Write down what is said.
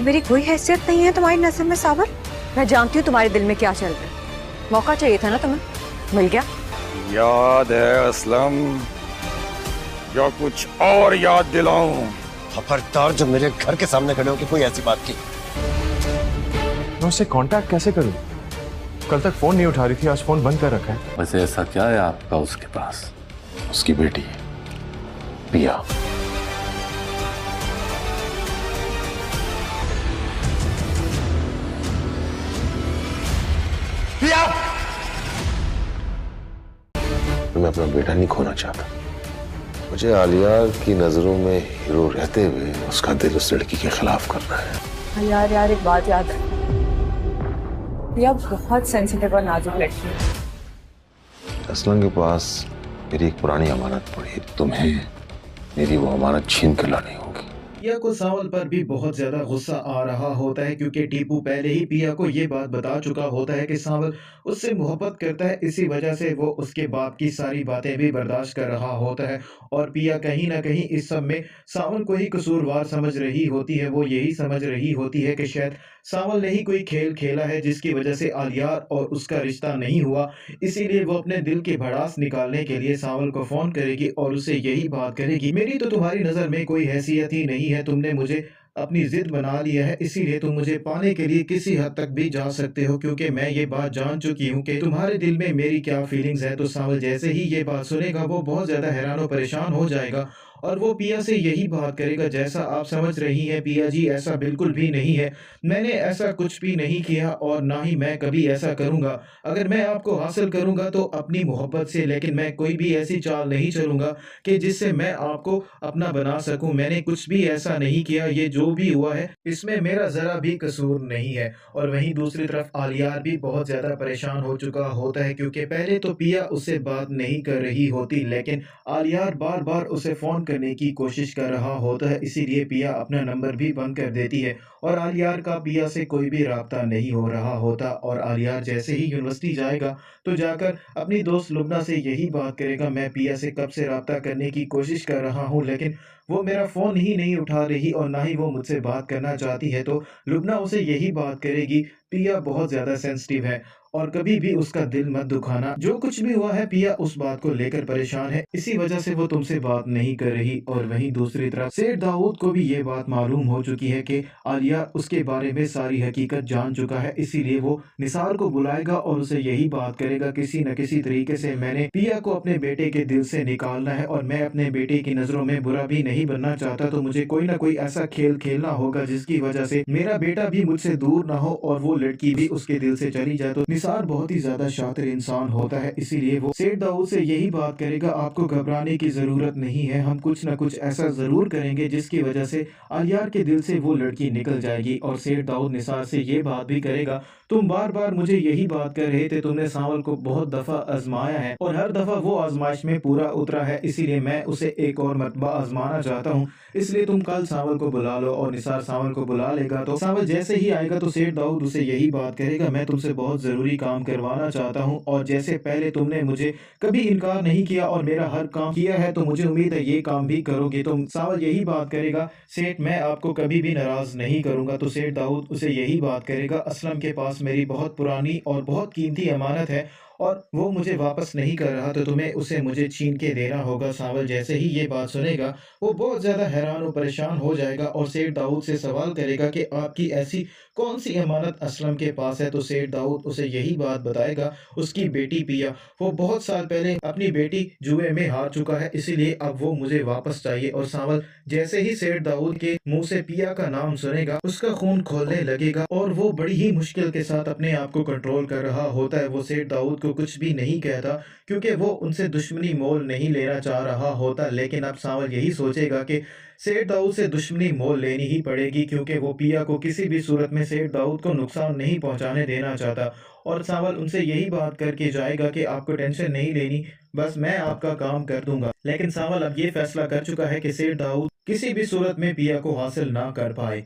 मेरी कोई हैसियत नहीं है तुम्हारी नजर में सावर। मैं जानती हूँ तुम्हारे दिल में क्या चल रहा है। मौका चाहिए था ना तुम्हें, मिल गया। याद है असलम, या कुछ और याद दिलाऊं? खबरदार जब मेरे घर के सामने खड़े हो कि कोई ऐसी बात की। मैं उससे कांटेक्ट कैसे करूं? कल तक फोन नहीं उठा रही थी, आज फोन बंद कर रखा है। वैसे ऐसा क्या है आपका उसके पास? उसकी बेटी पिया। पिया! मैं अपना बेटा नहीं खोना चाहता। मुझे आलिया की नजरों में हीरो रहते हुए उसका दिल उस लड़की के खिलाफ करना है। यार एक बात याद है, प्रिया बहुत सेंसिटिव और नाजुक लड़की है। असलम के पास मेरी एक पुरानी अमानत पड़ी है। तुम्हें मेरी वो अमानत छीन कर लानी होगी। पिया को सावल पर भी बहुत ज्यादा गुस्सा आ रहा होता है, क्योंकि टीपू पहले ही पिया को ये बात बता चुका होता है कि सावल उससे मोहब्बत करता है। इसी वजह से वो उसके बाप की सारी बातें भी बर्दाश्त कर रहा होता है। और पिया कहीं ना कहीं इस सब में सावल को ही कसूरवार समझ रही होती है। वो यही समझ रही होती है कि शायद सावल ने ही कोई खेल खेला है जिसकी वजह से आलियार और उसका रिश्ता नहीं हुआ। इसीलिए वो अपने दिल की भड़ास निकालने के लिए सावल को फोन करेगी और उसे यही बात करेगी, मेरी तो तुम्हारी नजर में कोई हैसियत ही नहीं है, तुमने मुझे अपनी जिद बना लिया है, इसीलिए तुम मुझे पाने के लिए किसी हद तक भी जा सकते हो, क्योंकि मैं ये बात जान चुकी हूँ कि तुम्हारे दिल में मेरी क्या फीलिंग्स है। तो सावल जैसे ही ये बात सुनेगा वो बहुत ज्यादा हैरान और परेशान हो जाएगा और वो पिया से यही बात करेगा, जैसा आप समझ रही हैं पिया जी, ऐसा बिल्कुल भी नहीं है। मैंने ऐसा कुछ भी नहीं किया और ना ही मैं कभी ऐसा करूंगा। अगर मैं आपको हासिल करूंगा तो अपनी मोहब्बत से, लेकिन मैं कोई भी ऐसी चाल नहीं चलूंगा कि जिससे मैं आपको अपना बना सकूं। मैंने कुछ भी ऐसा नहीं किया, ये जो भी हुआ है इसमें मेरा जरा भी कसूर नहीं है। और वहीं दूसरी तरफ आलियार भी बहुत ज्यादा परेशान हो चुका होता है, क्योंकि पहले तो पिया उससे बात नहीं कर रही होती, लेकिन आलियार बार बार उसे फोन करने की कोशिश कर रहा होता है। इसीलिए पिया अपना नंबर भी बंद कर देती है और आलियार का पिया से कोई भी राब्ता नहीं हो रहा होता। और आलियार जैसे ही यूनिवर्सिटी जाएगा तो जाकर अपनी दोस्त लुबना से यही बात करेगा, मैं पिया से कब से राब्ता करने की कोशिश कर रहा हूँ लेकिन वो मेरा फोन ही नहीं उठा रही और ना ही वो मुझसे बात करना चाहती है। तो लुबना उसे यही बात करेगी, पिया बहुत ज्यादा सेंसिटिव है और कभी भी उसका दिल मत दुखाना। जो कुछ भी हुआ है पिया उस बात को लेकर परेशान है, इसी वजह से वो तुमसे बात नहीं कर रही। और वहीं दूसरी तरफ सेठ दाऊद को भी ये बात मालूम हो चुकी है कि आलिया उसके बारे में सारी हकीकत जान चुका है। इसीलिए वो निसार को बुलाएगा और उसे यही बात करेगा, किसी न किसी तरीके से मैंने पिया को अपने बेटे के दिल से निकालना है और मैं अपने बेटे की नजरों में बुरा भी नहीं बनना चाहता। तो मुझे कोई ना कोई ऐसा खेल खेलना होगा जिसकी वजह से मेरा बेटा भी मुझसे दूर ना हो और वो लड़की भी उसके दिल से चली जाए। तो निसार बहुत ही ज्यादा शातिर इंसान होता है, इसीलिए वो सेठ दाऊद से यही बात करेगा, आपको घबराने की जरूरत नहीं है, हम कुछ न कुछ ऐसा जरूर करेंगे जिसकी वजह से आलियार के दिल से वो लड़की निकल जाएगी। और सेठ दाऊद निसार से ये बात भी करेगा, तुम बार बार मुझे यही बात कर रहे थे, तुमने सावल को बहुत दफा आजमाया है और हर दफा वो आजमाइश में पूरा उतरा है, इसीलिए मैं उसे एक और मरतबा आजमाना चाहता हूँ। इसलिए तुम कल सावल को बुला लो। और निसार सावल को बुला लेगा तो सावल जैसे ही आएगा तो सेठ दाऊद उसे यही बात करेगा, मैं तुमसे बहुत जरूरी काम करवाना चाहता हूँ और जैसे पहले तुमने मुझे कभी इनकार नहीं किया और मेरा हर काम किया है तो मुझे उम्मीद है ये काम भी करोगे। तो सावल यही बात करेगा, सेठ मैं आपको कभी भी नाराज नहीं करूंगा। तो सेठ दाऊद उसे यही बात करेगा, असलम के पास मेरी बहुत पुरानी और बहुत कीमती अमानत है और वो मुझे वापस नहीं कर रहा, तो तुम्हें उसे मुझे छीन के देना होगा। सावल जैसे ही ये बात सुनेगा वो बहुत ज्यादा हैरान और परेशान हो जाएगा और सेठ दाऊद से सवाल करेगा कि आपकी ऐसी कौन सी अमानत असलम के पास है। तो सेठ दाऊद उसे यही बात बताएगा, उसकी बेटी पिया, वो बहुत साल पहले अपनी बेटी जुए में हार चुका है, इसीलिए अब वो मुझे वापस चाहिए। और सावल जैसे ही सेठ दाऊद के मुंह से पिया का नाम सुनेगा उसका खून खोलने लगेगा और वो बड़ी ही मुश्किल के साथ अपने आप को कंट्रोल कर रहा होता है। वो सेठ दाऊद को कुछ भी नहीं कहता क्योंकि वो उनसे दुश्मनी मोल नहीं लेना चाह रहा होता, लेकिन अब सावल यही सोचेगा कि सेठ दाऊद से दुश्मनी मोल लेनी ही पड़ेगी, क्योंकि वो पिया को किसी भी सूरत में सेठ दाऊद को नुकसान नहीं पहुंचाने देना चाहता। और सावल उनसे यही बात करके जाएगा कि आपको टेंशन नहीं लेनी, बस मैं आपका काम कर दूंगा। लेकिन सावल अब ये फैसला कर चुका है कि सेठ दाऊद किसी भी सूरत में पिया को हासिल ना कर पाए।